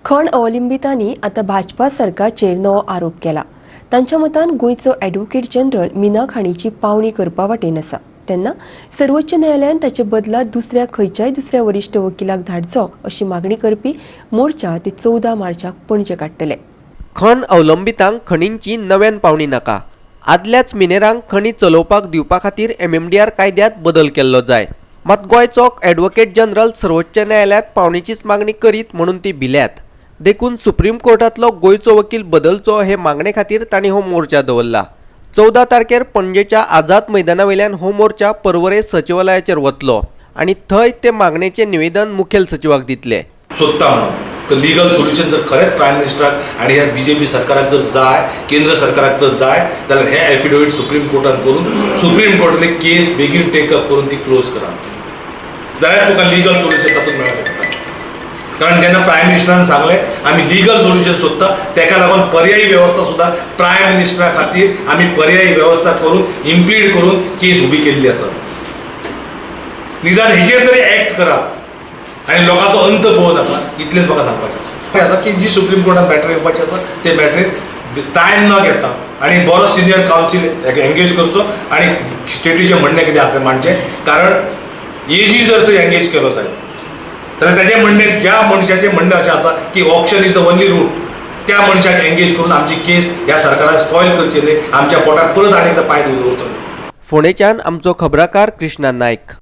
खण अवलंबितांनी आता भाजपा सरकारचेर नवो आरोप केला। तांच्या मतान गोयचो ॲडव्होकेट जनरल मिनाक हांची पावणी करपा वाटेन आसा। तेन्ना सर्वोच्च न्यायालयान ताचे बदला दुसऱ्या वरिष्ठ वकिलाक धाडचो अशी मागणी करपी मोर्चा ते 14 मार्चाक पणजे काडटले। खण अवलंबितांक खणींची नव्यान पावणी नाका। आदल्याच मिनेरांक खणी चलोवपाक दिवपा खातीर MMDR कायद्यात बदल केल्लो जाय। मात गोंयचो ॲडव्होकेट जनरल सर्वोच्च न्यायालयात पावणीचीच मागणी करीत म्हणून ती भिल्यात। देखून सुप्रीम कोर्टातलो गोंयचो वकील बदलचो हे मागणे खातीर तांणी हो मोर्चा दवरला। 14 तारखेर पणजेच्या आझाद मैदानावयल्यान हो मोर्चा पर्वरे सचिवालयाचेर वतलो आनी थंय ते मागणेचे निवेदन मुखेल सचिवाक दितले। सोदता म्हणून तर लिगल सोल्युशन जर खरेंच प्रायम मिनिस्टराक आनी ह्या BJP सरकाराक जर जाय, केंद्र सरकाराक जर जाय जाल्यार हे एफिडेविट सुप्रीम कोर्टान करून सुप्रीम कोर्टातली केस बेगीन टेकअप करून ती क्लोज करात जाल्यार तुका लिगल सोल्युशन तातूंत मेळूं शकता। कारण जेन्ना प्रायम मिनिस्टरान सांगले आमी लिगल सोल्युशन सोदता तेका लागून पर्यायी व्यवस्था सुद्दां प्रायम मिनिस्टरा खातीर आमी पर्यायी व्यवस्था करून इम्प्लीड करून केस उबी केल्ली आसा। निदान हेजेर तरी एक्ट करात आनी लोकांचो अंत पळोवं नाका इतलेंच म्हाका सांगपाचें आसा की जी सुप्रीम कोर्टान मॅटर येवपाची आसा ते मॅटरीत टायम न घेता आनी बरो सिनियर कावन्सील एंगेज करचो आनी स्टेटीचें म्हणणें कितें आसा तें मांडचें। कारण एजी जर थंय एंगेज केलो जायत जाल्यार ताचें म्हणणें ज्या मनशाचें म्हणणें अशें आसा की option is the only route त्या मनशाक एंगेज करून आमची केस ह्या सरकारान स्पॉयल करची न्ही, आमच्या पोटाक परत आनी एकदां पांय दवरचो न्ही। फोंडेच्यान आमचो खबराकार कृष्णा नायक।